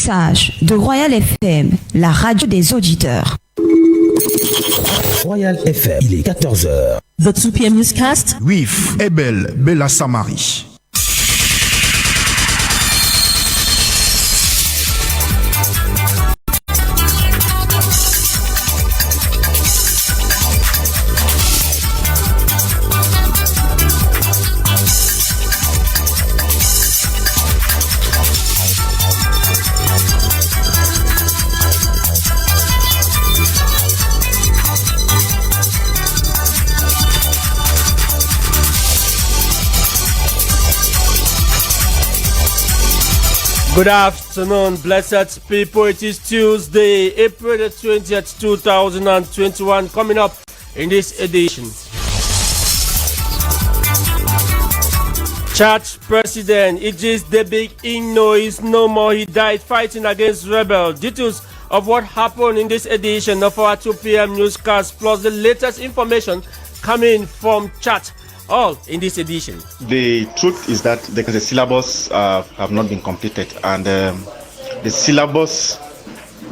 Sage de Royal FM, la radio des auditeurs. Royal FM, il est 14h. The 2 p.m. newscast with Abel Bela Samari. Good afternoon, blessed people. It is Tuesday, April the 20th, 2021. Coming up in this edition. Chad President Idriss Itno is no more. He died fighting against rebels. Details of what happened in this edition of our 2 p.m. newscast, plus the latest information coming from Chad. All in this edition. The truth is that the syllabus have not been completed, and the syllabus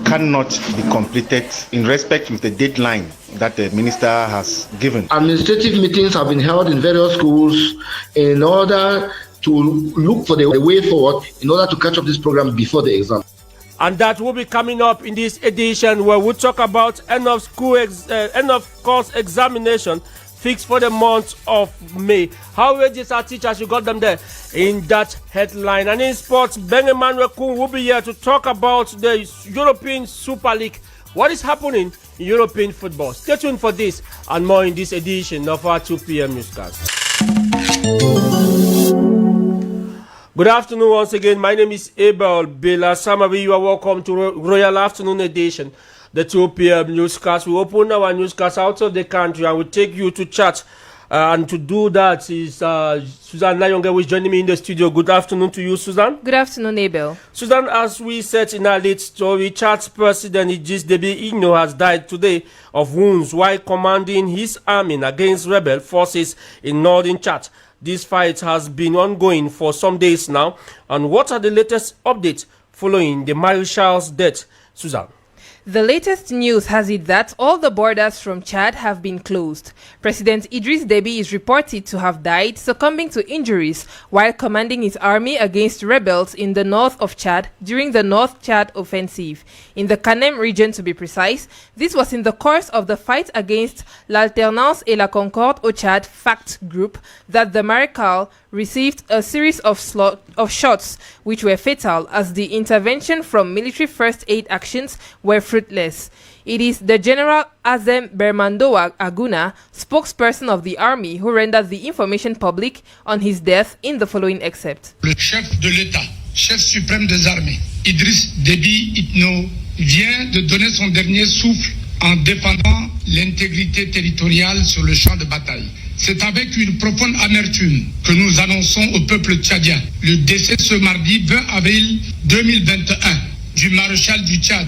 cannot be completed in respect with the deadline that the minister has given. Administrative meetings have been held in various schools in order to look for the way forward in order to catch up this program before the exam. And that will be coming up in this edition, where we'll talk about end of course examination fixed for the month of May. How wages are teachers? You got them there in that headline. And in sports, Ben Emmanuel Kun will be here to talk about the European Super League. What is happening in European football? Stay tuned for this and more in this edition of our 2 p.m. newscast. Good afternoon once again. My name is Abel Bela Samari. You are welcome to Royal Afternoon Edition. The 2 p.m. newscast. We open our newscast out of the country and we take you to chat. And to do that is Susan Nayonge, who is joining me in the studio. Good afternoon to you, Susan. Good afternoon, Abel. Susan, as we said in our late story, Chad's President Idriss Itno has died today of wounds while commanding his army against rebel forces in northern Chad. This fight has been ongoing for some days now. And what are the latest updates following the Maréchal's death, Susan? The latest news has it that all the borders from Chad have been closed. President Idriss Deby is reported to have died, succumbing to injuries while commanding his army against rebels in the north of Chad during the North Chad offensive. In the Kanem region, to be precise, this was in the course of the fight against l'Alternance et la Concorde au Chad FACT group that the Maréchal received a series of shots which were fatal, as the intervention from military first aid actions were fruitless. It is the General Azem Bermandoa Aguna, spokesperson of the army, who rendered the information public on his death in the following excerpt. Le chef de l'État, chef suprême des armées, Idriss Deby Itno, vient de donner son dernier souffle en défendant l'intégrité territoriale sur le champ de bataille. C'est avec une profonde amertume que nous annonçons au peuple tchadien le décès ce mardi 20 avril 2021 du maréchal du Tchad.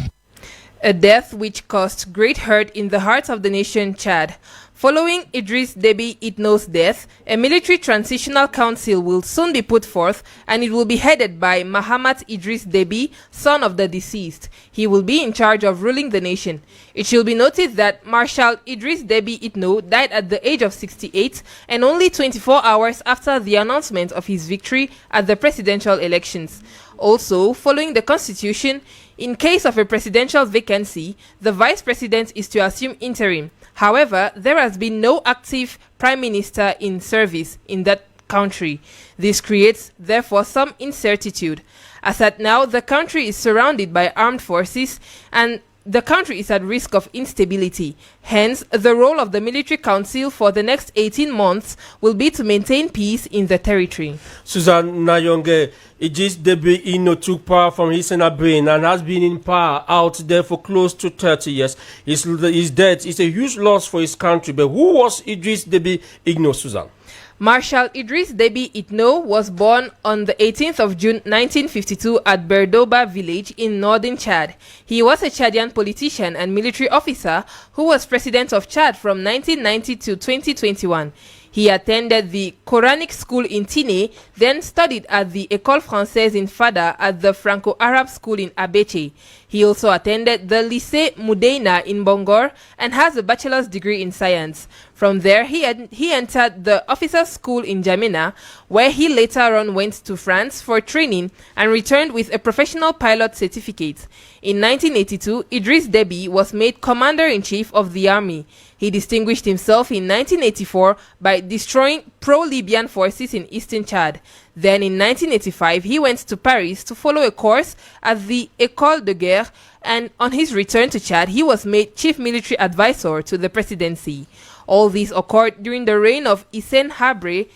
A death which caused great hurt in the heart of the nation Chad. Following Idriss Deby Itno's death, a military transitional council will soon be put forth, and it will be headed by Mahamat Idriss Deby, son of the deceased. He will be in charge of ruling the nation. It should be noted that Marshal Idriss Deby Itno died at the age of 68 and only 24 hours after the announcement of his victory at the presidential elections. Also, following the constitution, in case of a presidential vacancy, the vice president is to assume interim. However, there has been no active prime minister in service in that country. This creates, therefore, some incertitude. As at now, the country is surrounded by armed forces and the country is at risk of instability. Hence, the role of the military council for the next 18 months will be to maintain peace in the territory. Susan Nayonge, Idriss Deby Itno took power from his brain and has been in power out there for close to 30 years. His death is a huge loss for his country. But who was Idriss Deby Itno, Susan? Marshal Idriss Deby Itno was born on the 18th of June 1952 at Berdoba village in northern Chad. He was a Chadian politician and military officer who was president of Chad from 1990 to 2021. He attended the Quranic school in Tine, then studied at the École Française in Fada at the Franco-Arab school in Abeche. He also attended the Lycée Mudeina in Bongor and has a bachelor's degree in science. From there, he entered the officers' school in Jamena, where he later on went to France for training and returned with a professional pilot certificate. In 1982, Idriss Deby was made commander-in-chief of the army. He distinguished himself in 1984 by destroying pro-Libyan forces in eastern Chad. Then in 1985, he went to Paris to follow a course at the École de Guerre, and on his return to Chad, he was made chief military advisor to the presidency. All this occurred during the reign of Hissène Habré,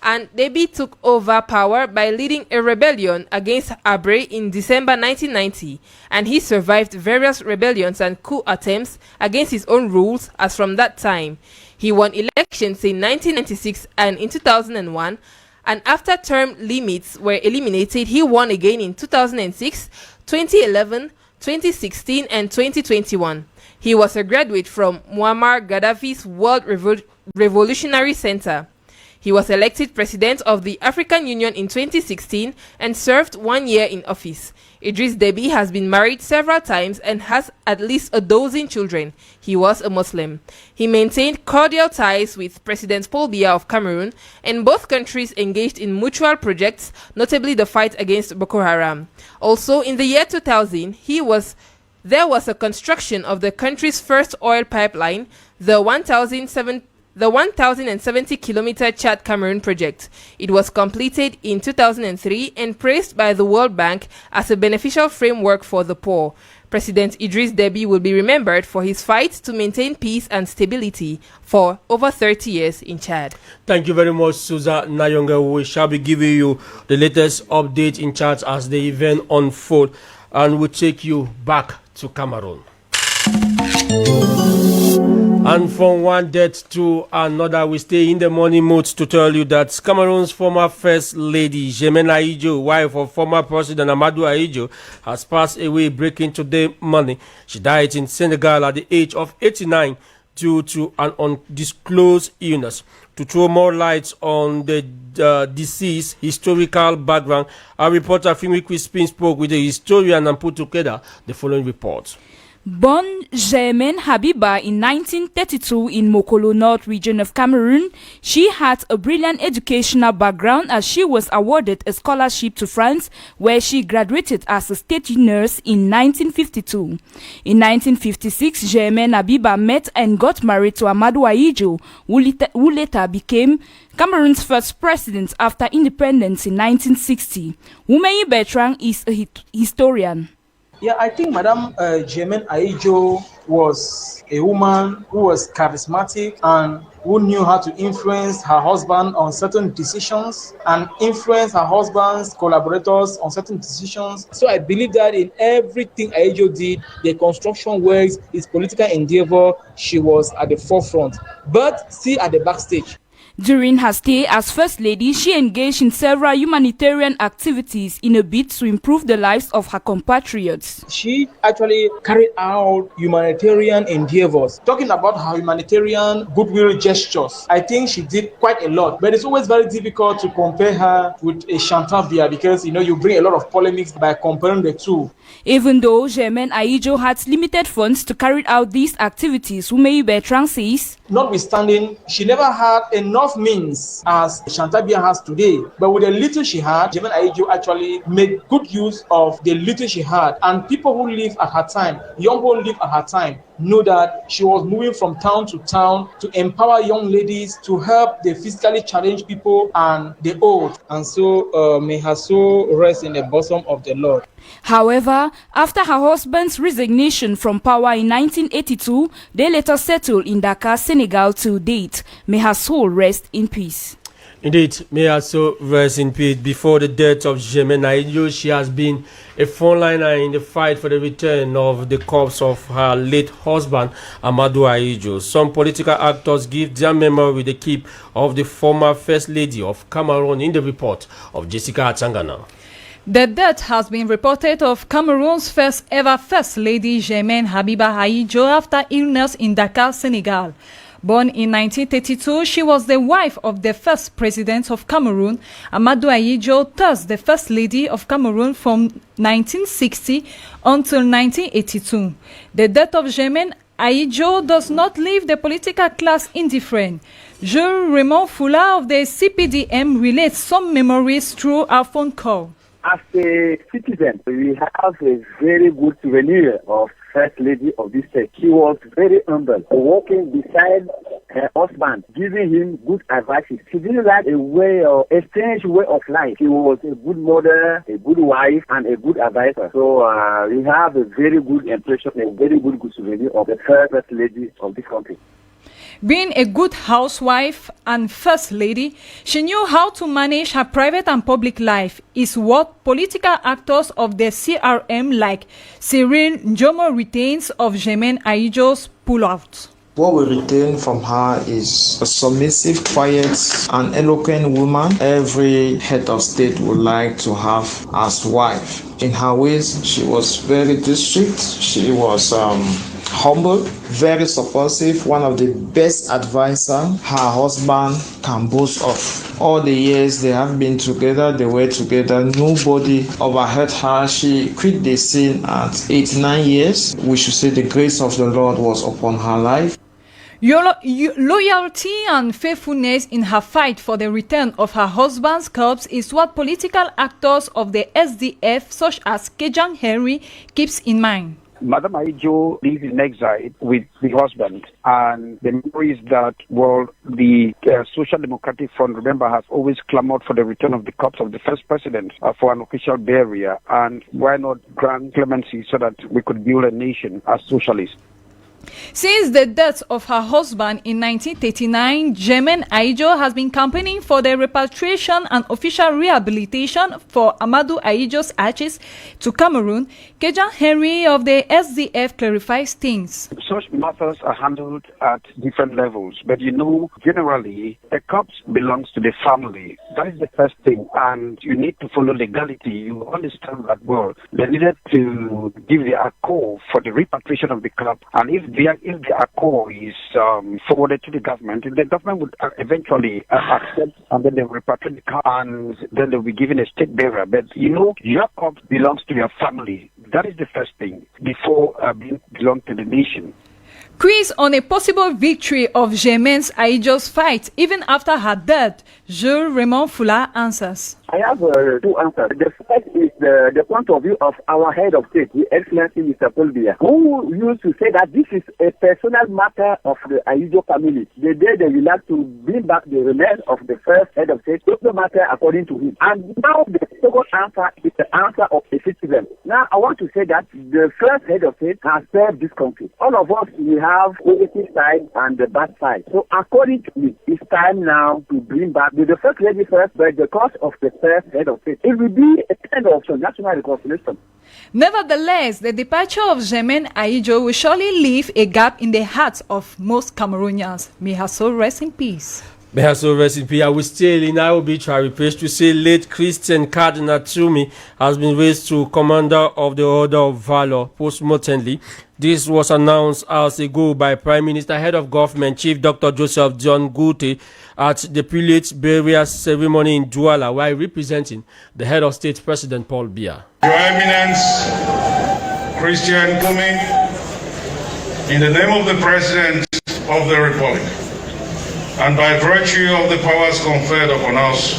and Deby took over power by leading a rebellion against Habré in December 1990, and he survived various rebellions and coup attempts against his own rules as from that time. He won elections in 1996 and in 2001, and after term limits were eliminated, he won again in 2006, 2011, 2016, and 2021. He was a graduate from Muammar Gaddafi's World Revolutionary Center. He was elected president of the African Union in 2016 and served 1 year in office. Idriss Deby has been married several times and has at least a dozen children. He was a Muslim. He maintained cordial ties with President Paul Biya of Cameroon, and both countries engaged in mutual projects, notably the fight against Boko Haram. Also, in the year 2000, there was a construction of the country's first oil pipeline, the 1,070-kilometer Chad-Cameroon project. It was completed in 2003 and praised by the World Bank as a beneficial framework for the poor. President Idriss Deby will be remembered for his fight to maintain peace and stability for over 30 years in Chad. Thank you very much, Susan Nayonga. We shall be giving you the latest update in Chad as the event unfolds, and we'll take you back to Cameroon. And from one death to another, we stay in the morning mood to tell you that Cameroon's former First Lady, Germaine Aidjo, wife of former President Amadou Aidjo, has passed away breaking today morning. She died in Senegal at the age of 89 due to an undisclosed illness. To throw more light on the deceased's historical background, our reporter Fimi Crispin spoke with the historian and put together the following report. Born Germaine Habiba in 1932 in Mokolo North region of Cameroon, she had a brilliant educational background as she was awarded a scholarship to France, where she graduated as a state nurse in 1952. In 1956, Germaine Habiba met and got married to Amadou Aidjo, who later became Cameroon's first president after independence in 1960. Umeyi Bertrand is a historian. Yeah, I think Madame Germaine Aidjo was a woman who was charismatic and who knew how to influence her husband on certain decisions and influence her husband's collaborators on certain decisions. So I believe that in everything Aidjo did, the construction works, his political endeavor, she was at the forefront, but still at the backstage. During her stay as First Lady, she engaged in several humanitarian activities in a bid to improve the lives of her compatriots. She actually carried out humanitarian endeavors. Talking about her humanitarian goodwill gestures, I think she did quite a lot. But it's always very difficult to compare her with a Chantal Biya because, you bring a lot of polemics by comparing the two. Even though Germaine Aidjo had limited funds to carry out these activities, Umeyi Bertrand says, notwithstanding, she never had enough means as Chantal Biya has today. But with the little she had, Germaine Aidjo actually made good use of the little she had. And people who live at her time, young people who live at her time, know that she was moving from town to town to empower young ladies, to help the physically challenged people and the old. And so may her soul rest in the bosom of the Lord. However, after her husband's resignation from power in 1982, they later settled in Dakar, Senegal to date. May her soul rest in peace. Indeed, may her soul rest in peace. Before the death of Germaine Aidjo, she has been a frontliner in the fight for the return of the corpse of her late husband, Amadou Aidjo. Some political actors give their memory the keep of the former First Lady of Cameroon in the report of Jessica Atangana. The death has been reported of Cameroon's first ever First Lady Germaine Habiba Aidjo after illness in Dakar, Senegal. Born in 1932, she was the wife of the first president of Cameroon, Amadou Ahidjo, thus the first lady of Cameroon from 1960 until 1982. The death of Germaine Ahidjo does not leave the political class indifferent. Jules Raymond Foula of the CPDM relates some memories through our phone call. As a citizen, we have a very good souvenir of First Lady of this state. She was very humble, walking beside her husband, giving him good advice. She didn't like a strange way of life. She was a good mother, a good wife, and a good advisor. So we have a very good impression, a very good souvenir of the First Lady of this country. Being a good housewife and first lady, she knew how to manage her private and public life, is what political actors of the CRM like Cyril Njomo retains of Germaine Ahidjo's pullout. What we retain from her is a submissive, quiet, and eloquent woman every head of state would like to have as wife. In her ways, she was very discreet. She was humble, very supportive, one of the best advisors her husband can boast of. All the years they have been together, they were together, nobody overheard her. She quit the scene at 89 years. We should say the grace of the Lord was upon her life. Loyalty and faithfulness in her fight for the return of her husband's corpse is what political actors of the SDF, such as Kejang Henry, keeps in mind. Madam Ahidjo lives in exile with the husband, and the memory is that, well, the Social Democratic Front, remember, has always clamored for the return of the corpse of the first president for an official burial, and why not grant clemency so that we could build a nation as socialists? Since the death of her husband in 1939, Germaine Ahidjo has been campaigning for the repatriation and official rehabilitation for Amadou Ahidjo's ashes to Cameroon. Kejang Henry of the SDF clarifies things. Such matters are handled at different levels, but generally, a corpse belongs to the family. That is the first thing, and you need to follow legality. You understand that, well, they needed to give the accord for the repatriation of the corpse, and if the accord is forwarded to the government would eventually accept, and then they will repatriate the corpse, and then they'll be given a state burial. But your corpse belongs to your family. That is the first thing before being belong to the nation. Quiz on a possible victory of Germaine Ahidjo's fight even after her death. Jules Raymond Foula answers. I have two answers. The first is the point of view of our head of state, the Excellency Mr. Paul Biya, who used to say that this is a personal matter of the Ahidjo family. The day they will have to bring back the remains of the first head of state, it's no matter according to him. And now the second answer is the answer of a citizen. Now I want to say that the first head of state has served this country. All of us, we have positive side and the bad side. So according to me, it's time now to bring back the first lady first, but the cause of the first head of state. It will be a kind of national reconciliation. Nevertheless, the departure of Germaine Ahidjo will surely leave a gap in the hearts of most Cameroonians. May her soul rest in peace. May her soul rest in peace. I will still in our obituary page to say late Christian Cardinal Tumi has been raised to Commander of the Order of Valor post-mortemly. This was announced hours ago by Prime Minister, Head of Government, Chief Dr. Joseph John Gute at the prelate burial ceremony in Douala while representing the Head of State, President Paul Biya. Your Eminence, Christian Tumi, in the name of the President of the Republic, and by virtue of the powers conferred upon us,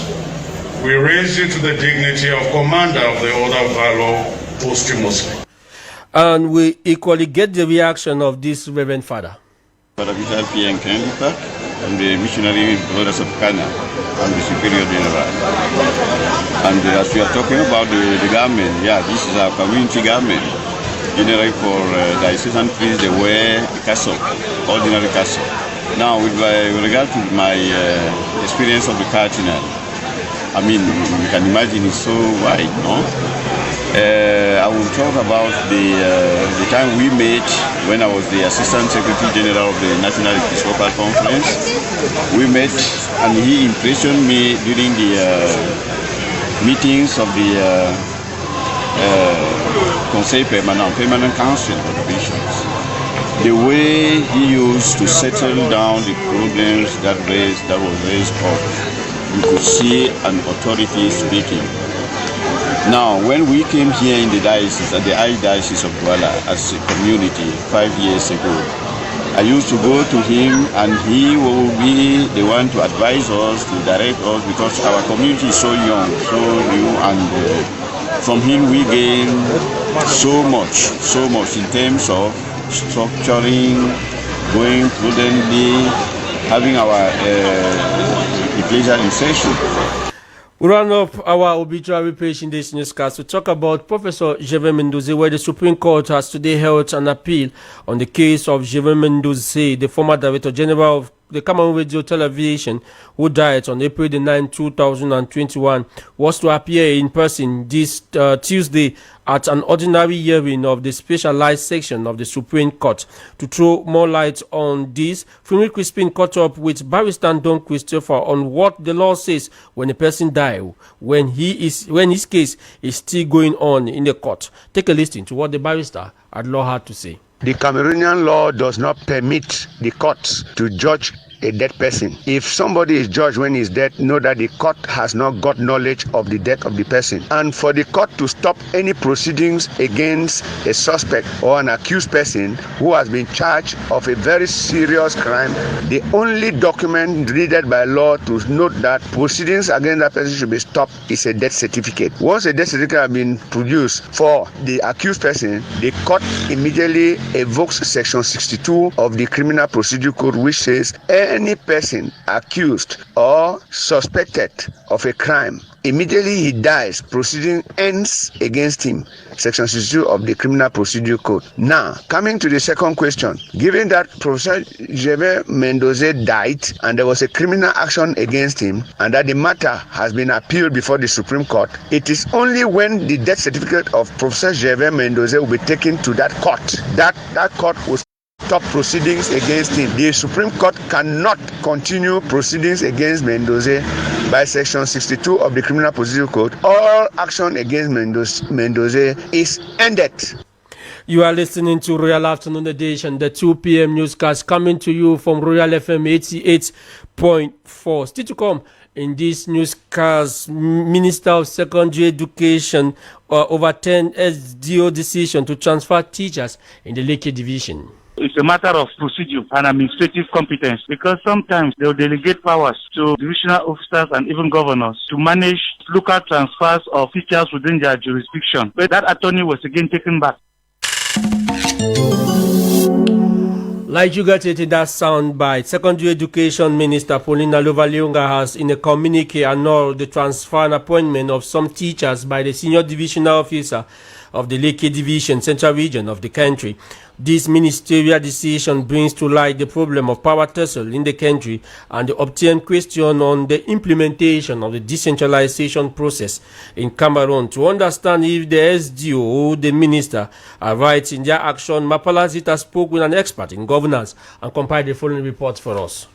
we raise you to the dignity of Commander of the Order of Valor posthumously. And we equally get the reaction of this Reverend Father. Father Vital Pierre Kennedy Park, I'm the missionary brothers of Ghana. I'm the Superior General. And as we are talking about the garment, this is our community garment. Generally for diocesan priests, they wear a cassock, ordinary cassock. Now, with regard to my experience of the cardinal, I mean, you can imagine it's so wide, no? I will talk about the time we met when I was the Assistant Secretary General of the National Episcopal Conference. We met and he impressioned me during the meetings of the Conseil Permanent Council of the Bishops. the way he used to settle down the problems that was raised up, you could see an authority speaking. Now, when we came here in the diocese, at the Archdiocese of Douala, as a community 5 years ago, I used to go to him, and he will be the one to advise us, to direct us, because our community is so young, so new, and from him we gain so much in terms of structuring, going prudently, having our ecclesial session. We run up our obituary page in this newscast to talk about Professor Gervais Mendoze, where the Supreme Court has today held an appeal on the case of Gervais Mendoze, the former Director General of the Cameroon Radio Television, who died on April 9, 2021, was to appear in person this Tuesday at an ordinary hearing of the specialized section of the Supreme Court. To throw more light on this, Fumi Crispin caught up with Barrister Don Christopher on what the law says when a person dies, when his case is still going on in the court. Take a listen to what the barrister at law had to say. The Cameroonian law does not permit the courts to judge a dead person. If somebody is judged when he's dead, know that the court has not got knowledge of the death of the person. And for the court to stop any proceedings against a suspect or an accused person who has been charged of a very serious crime, the only document needed by law to note that proceedings against that person should be stopped is a death certificate. Once a death certificate has been produced for the accused person, the court immediately evokes Section 62 of the Criminal Procedure Code, which says any person accused or suspected of a crime, immediately he dies, proceeding ends against him. Section 62 of the Criminal Procedure Code. Now, coming to the second question, given that Professor Gervais Mendoze died and there was a criminal action against him and that the matter has been appealed before the Supreme Court, it is only when the death certificate of Professor Gervais Mendoze will be taken to that court that court will stop proceedings against him. The Supreme Court cannot continue proceedings against Mendoze by Section 62 of the Criminal Procedure Code. All action against Mendoze is ended. You are listening to Royal Afternoon Edition, the 2 p.m. newscast coming to you from Royal FM 88.4. Still to come in this newscast, Minister of Secondary Education overturned SDO decision to transfer teachers in the Lekki Division. It's a matter of procedure and administrative competence, because sometimes they'll delegate powers to divisional officers and even governors to manage local transfers of teachers within their jurisdiction. But that attorney was again taken back. Like you got it in that soundbite, Secondary Education Minister Paulina Lova-Leonga has in a communique annulled the transfer and appointment of some teachers by the senior divisional officer of the Lekki Division, Central Region of the country. This ministerial decision brings to light the problem of power tussle in the country and the obtained question on the implementation of the decentralization process in Cameroon. To understand if the SDO or the minister are right in their action, Mapala Zita spoke with an expert in governance and compiled the following report for us.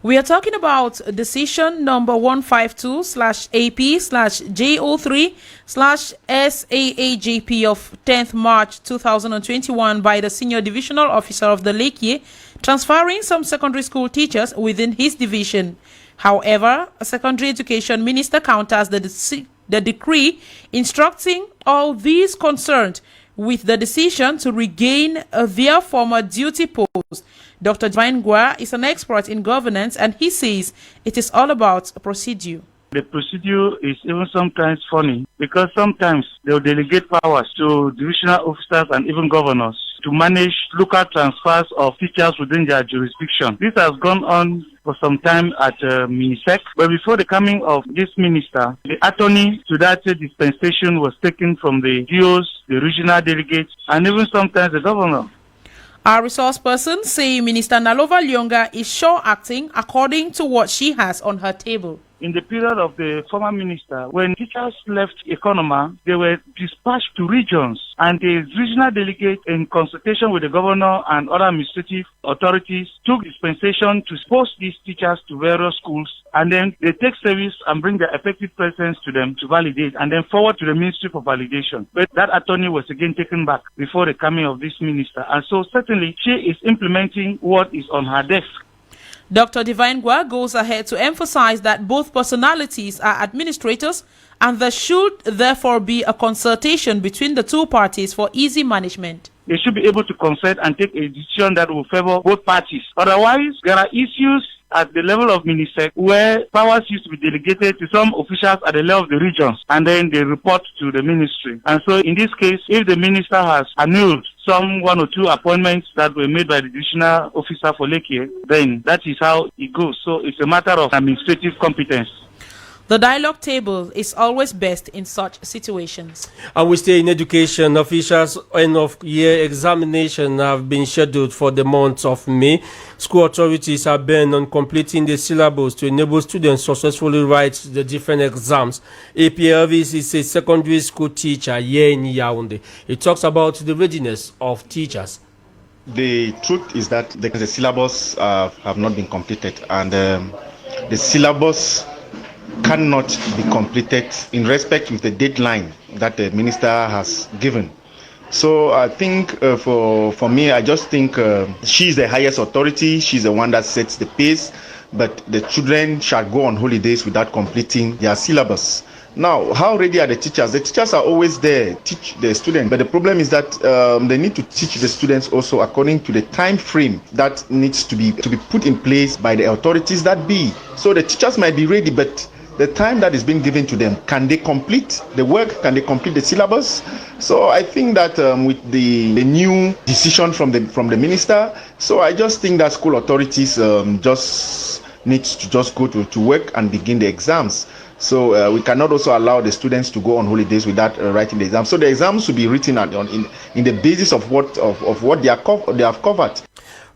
We are talking about decision number 152/AP/JO3/SAAJP of 10th March 2021 by the Senior Divisional Officer of the Lekki, transferring some secondary school teachers within his division. However, a Secondary Education Minister counters the decree instructing all these concerned with the decision to regain their former duty post. Dr. Divine Gua is an expert in governance, and he says it is all about procedure. The procedure is even sometimes funny, because sometimes they'll delegate powers to divisional officers and even governors to manage local transfers of teachers within their jurisdiction. This has gone on for some time at MINISEC, but before the coming of this minister, the attorney to that dispensation was taken from the DOs, the regional delegates, and even sometimes the governor. Our resource persons say Minister Lova-Leonga is sure acting according to what she has on her table. in the period of the former minister, when teachers left Economa, they were dispatched to regions, and the regional delegate, in consultation with the governor and other administrative authorities, took dispensation to post these teachers to various schools, and then they take service and bring their effective presence to them to validate, and then forward to the Ministry for validation. But that attorney was again taken back before the coming of this minister, and so certainly she is implementing what is on her desk. Dr. Divine Gwa goes ahead to emphasize that both personalities are administrators, and there should therefore be a consultation between the two parties for easy management. They should be able to consult and take a decision that will favor both parties. Otherwise, there are issues at the level of MINISEC where powers used to be delegated to some officials at the level of the regions, and then they report to the ministry. And so in this case, if the minister has annulled some 1 or 2 appointments that were made by the divisional officer for Lekki, then that is how it goes. So it's a matter of administrative competence. The dialogue table is always best in such situations. And we stay in education. Officials' end-of-year examination have been scheduled for the month of May. School authorities are bent on completing the syllabus to enable students successfully write the different exams. AP Elvis is a secondary school teacher here in Yaoundé. He talks about the readiness of teachers. The truth is that the syllabus have not been completed, and the syllabus cannot be completed in respect with the deadline that the minister has given. So I think for me, I just think she's the highest authority. She's the one that sets the pace, but the children shall go on holidays without completing their syllabus. Now, how ready are the teachers? The teachers are always there, teach the students, but the problem is that they need to teach the students also according to the time frame that needs to be put in place by the authorities that be. So the teachers might be ready, but the time that is being given to them, can they complete the work? Can they complete the syllabus? So I think that with the new decision from the minister, so I just think that school authorities just needs to just go to work and begin the exams. So we cannot also allow the students to go on holidays without writing the exams. So the exams should be written in the basis of what they have covered.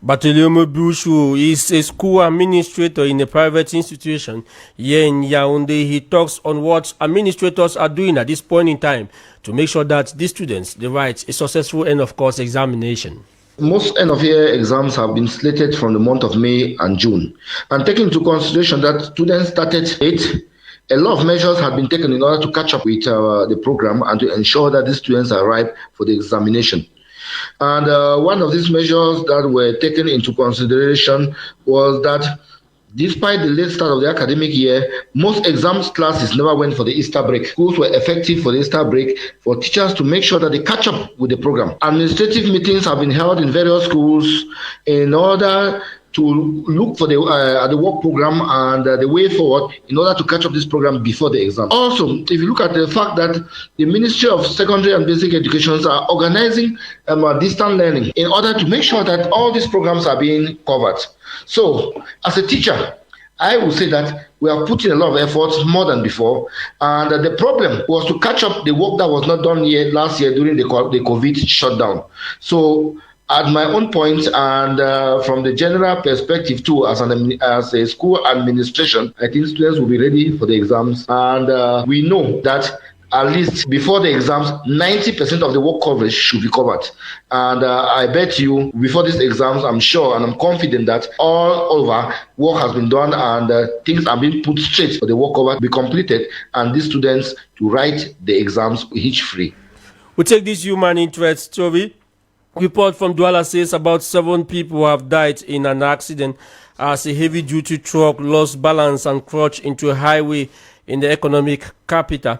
Bartholomew Bouchou is a school administrator in a private institution here in Yaoundé. He talks on what administrators are doing at this point in time to make sure that the students they write a successful end-of-course examination. Most end-of-year exams have been slated from the month of May and June. And taking into consideration that students started late, a lot of measures have been taken in order to catch up with the program and to ensure that the students are ripe for the examination. And one of these measures that were taken into consideration was that despite the late start of the academic year, most exams classes never went for the Easter break. Schools were effective for the Easter break for teachers to make sure that they catch up with the program. Administrative meetings have been held in various schools in order to look for the work program and the way forward in order to catch up this program before the exam. Also, if you look at the fact that the Ministry of Secondary and Basic Education are organizing distant learning in order to make sure that all these programs are being covered. So, as a teacher, I would say that we are putting a lot of efforts more than before, and the problem was to catch up the work that was not done last year during the COVID shutdown. So, at my own point and from the general perspective too, as a school administration, I think students will be ready for the exams, and we know that at least before the exams, 90% of the work coverage should be covered. And I bet you, before these exams, I'm sure and I'm confident that all over work has been done and things are being put straight for the work cover to be completed and these students to write the exams hitch-free. We take this human interest story. Report from Douala says about 7 people have died in an accident as a heavy-duty truck lost balance and crashed into a highway in the economic capital.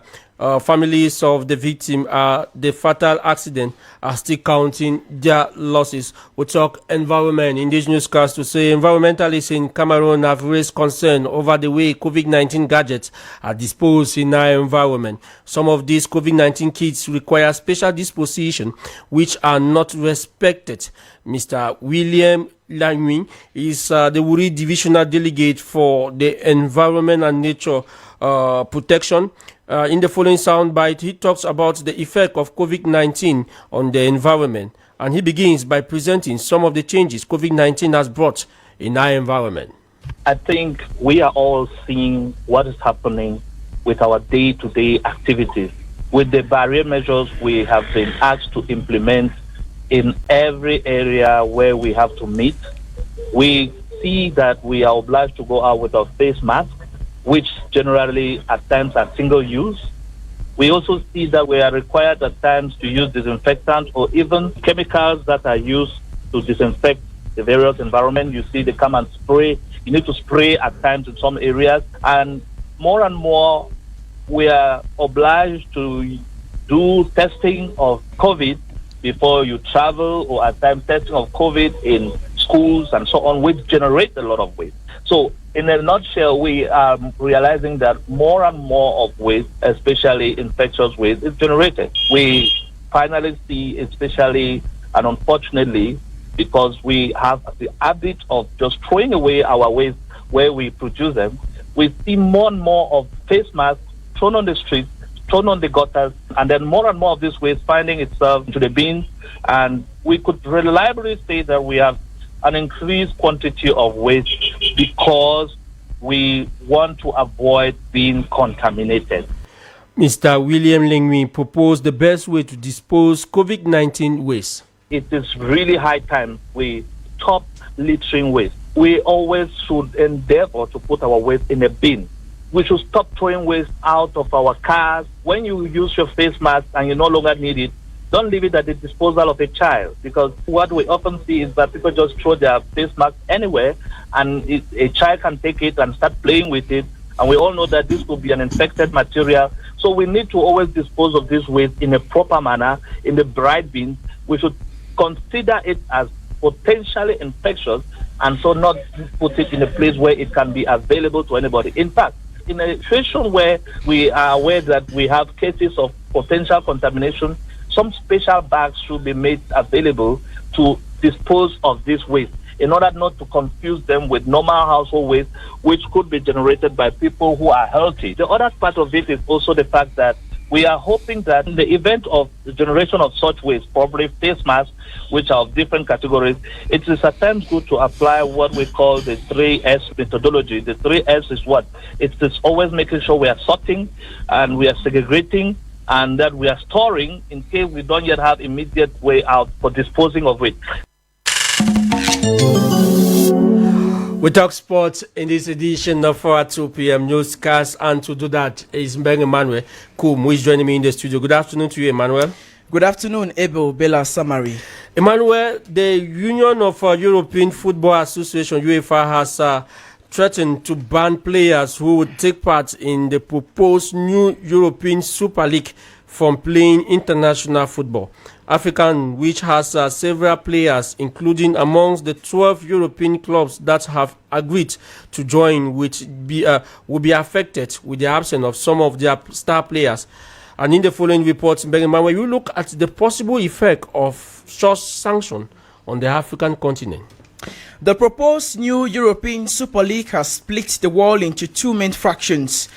Families of the victim the fatal accident are still counting their losses. We talk environment. In this newscast to say environmentalists in Cameroon have raised concern over the way COVID-19 gadgets are disposed in our environment. Some of these COVID-19 kits require special disposition which are not respected. Mr. William Lanui is the Wuri Divisional Delegate for the Environment and Nature Protection. In the following soundbite, he talks about the effect of COVID-19 on the environment, and he begins by presenting some of the changes COVID-19 has brought in our environment. I think we are all seeing what is happening with our day-to-day activities, with the barrier measures we have been asked to implement in every area where we have to meet. We see that we are obliged to go out with our face mask, which generally at times are single use. We also see that we are required at times to use disinfectants or even chemicals that are used to disinfect the various environments. You see they come and spray. You need to spray at times in some areas. And more we are obliged to do testing of COVID before you travel, or at times testing of COVID in schools and so on, which generate a lot of waste. So in a nutshell, we are realizing that more and more of waste, especially infectious waste, is generated. We finally see, especially and unfortunately, because we have the habit of just throwing away our waste where we produce them, we see more and more of face masks thrown on the streets, thrown on the gutters, and then more and more of this waste finding itself into the bins. And we could reliably say that we have an increased quantity of waste because we want to avoid being contaminated. Mr. William Lengmi proposed the best way to dispose COVID-19 waste. It is really high time we stop littering waste. We always should endeavor to put our waste in a bin. We should stop throwing waste out of our cars. When you use your face mask and you no longer need it, don't leave it at the disposal of a child, because what we often see is that people just throw their face mask anywhere, and a child can take it and start playing with it, and we all know that this could be an infected material. So we need to always dispose of this waste in a proper manner, in the bright bin. We should consider it as potentially infectious, and so not put it in a place where it can be available to anybody. In fact, in a situation where we are aware that we have cases of potential contamination, some special bags should be made available to dispose of this waste, in order not to confuse them with normal household waste, which could be generated by people who are healthy. The other part of it is also the fact that we are hoping that in the event of the generation of such waste, probably face masks, which are of different categories, it is at times good to apply what we call the 3S methodology. The 3S is what? It is always making sure we are sorting and we are segregating, and that we are storing in case we don't yet have immediate way out for disposing of it. We talk sports in this edition of our 2 p.m. newscast, and to do that is Emmanuel Koum, who is joining me in the studio. Good afternoon to you, Emmanuel. Good afternoon, Abel Bela Samari. Emmanuel, the Union of European Football Association, UEFA, has threatened to ban players who would take part in the proposed new European Super League from playing international football. African, which has several players, including amongst the 12 European clubs that have agreed to join, which will be affected with the absence of some of their star players. And in the following reports, when you look at the possible effect of such sanction on the African continent. The proposed new European Super League has split the world into two main fractions.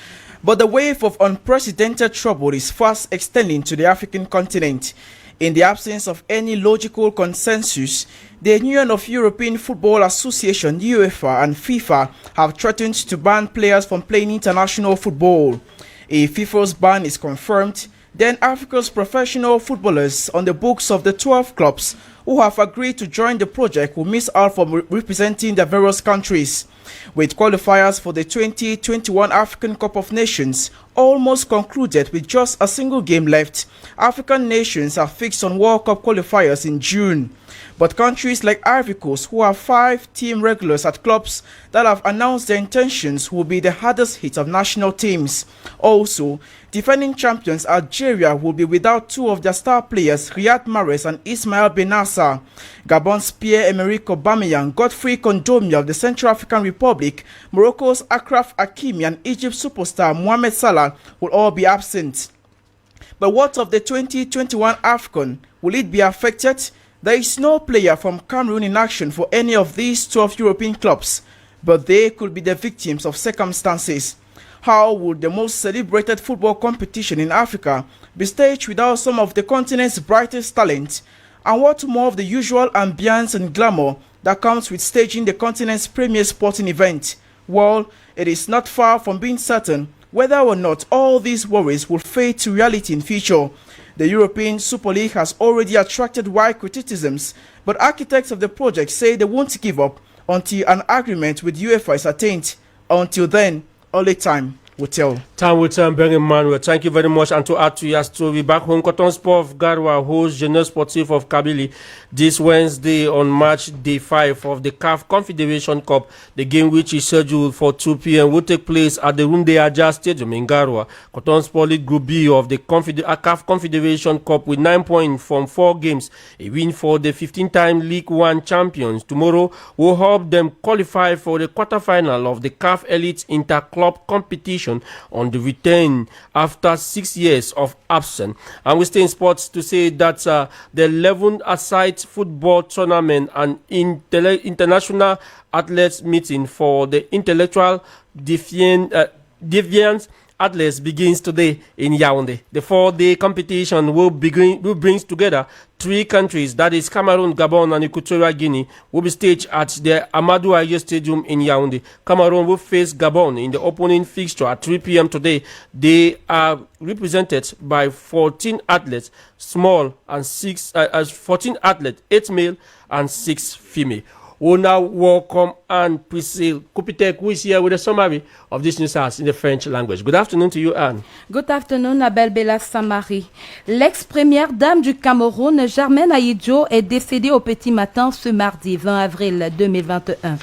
But the wave of unprecedented trouble is fast extending to the African continent. In the absence of any logical consensus, the Union of European Football Association, UEFA, and FIFA have threatened to ban players from playing international football. If FIFA's ban is confirmed, then Africa's professional footballers on the books of the 12 clubs who have agreed to join the project will miss out from representing their various countries. With qualifiers for the 2021 African Cup of Nations almost concluded with just a single game left, African nations are fixed on World Cup qualifiers in June. But countries like Ivory Coast, who have 5 team regulars at clubs that have announced their intentions, will be the hardest hit of national teams. Also, defending champions Algeria will be without 2 of their star players, Riyad Mahrez and Ismail Benassa. Gabon's Pierre-Emerick Aubameyang, Godfrey Kondogbia of the Central African Republic, Morocco's Achraf Hakimi, and Egypt's superstar Mohamed Salah will all be absent. But what of the 2021 AFCON? Will it be affected? There is no player from Cameroon in action for any of these 12 European clubs, but they could be the victims of circumstances. How would the most celebrated football competition in Africa be staged without some of the continent's brightest talent? And what more of the usual ambience and glamour that comes with staging the continent's premier sporting event. Well, it is not far from being certain whether or not all these worries will fade to reality in future. The European Super League has already attracted wide criticisms, but architects of the project say they won't give up until an agreement with UEFA is attained. Until then, only time will tell. Time will tell, Ben Emmanuel. Thank you very much. And to add to your story, back home, Cotton Sport of Garwa hosts Jeunesse Sportive of Kabylie this Wednesday on March day 5 of the CAF Confederation Cup. The game, which is scheduled for 2 p.m., will take place at the Runde Aja Stadium in Garwa. Cotton Sport League Group B of the CAF Confederation Cup with 9 points from 4 games, a win for the 15-time League One champions. Tomorrow will help them qualify for the quarterfinal of the CAF Elite Inter-Club competition on the return after 6 years of absence. And we stay in sports to say that the 11-a-side football tournament and international athletes meeting for the intellectual deviance athletes begins today in Yaoundé. The 4-day competition will bring together 3 countries, that is Cameroon, Gabon, and Equatorial Guinea, will be staged at the Amadou Aye Stadium in Yaoundé. Cameroon will face Gabon in the opening fixture at 3 p.m. today. They are represented by 14 athletes, small and 14 athletes, 8 male and 6 female. We'll now welcome Anne Priscille Kupitek, who is here with a summary of this news in the French language. Good afternoon to you, Anne. Good afternoon, Abel Bela Samari. L'ex-première dame du Cameroun, Germaine Aïdjo, est décédée au petit matin ce mardi 20 avril 2021.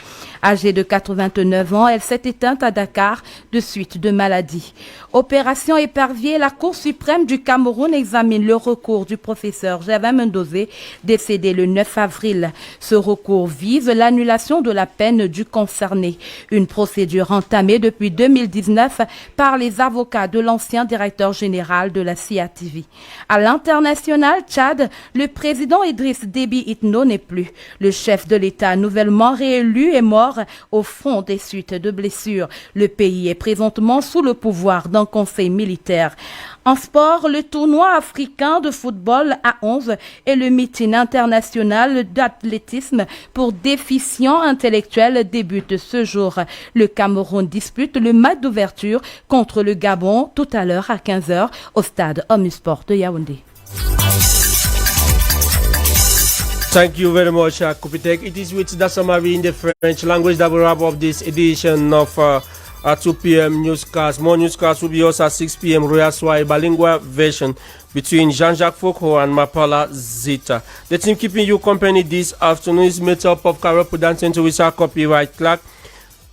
Âgée de 89 ans, elle s'est éteinte à Dakar de suite de maladie. Opération épervier, la Cour suprême du Cameroun examine le recours du professeur Gervin Mendozé, décédé le 9 avril. Ce recours vise l'annulation de la peine du concerné. Une procédure entamée depuis 2019 par les avocats de l'ancien directeur général de la CIATV. À l'international Tchad, le président Idriss Deby Itno n'est plus. Le chef de l'État nouvellement réélu est mort au front des suites de blessures. Le pays est présentement sous le pouvoir d'un conseil militaire. En sport, le tournoi africain de football à 11 et le meeting international d'athlétisme pour déficients intellectuels débutent ce jour. Le Cameroun dispute le match d'ouverture contre le Gabon tout à l'heure à 15h au stade Omnisport de Yaoundé. Thank you very much, Kupitek. It is with that summary in the French language that we wrap up this edition of 2 p.m. newscast. More newscasts will be also at 6 p.m. Royal Swahili bilingual version between Jean-Jacques Foucault and Mapala Zita. The team keeping you company this afternoon is made up of Carol Pudanten to Richard Copyright Clark,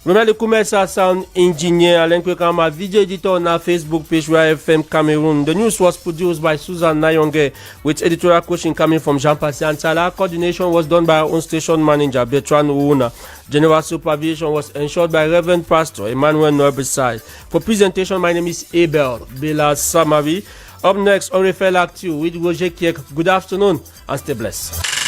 Romelu Kumesa, sound engineer, Alen Kwekama, video editor on our Facebook page, Royal FM Cameroon. The news was produced by Susan Nayonge with editorial coaching coming from Jean-Pascal Antala. Coordination was done by our own station manager, Bertrand Uuna. General supervision was ensured by Reverend Pastor Emmanuel Norbesai. For presentation, my name is Abel Bela Samari. Up next, Orifel Act 2 with Roger Kiek. Good afternoon and stay blessed.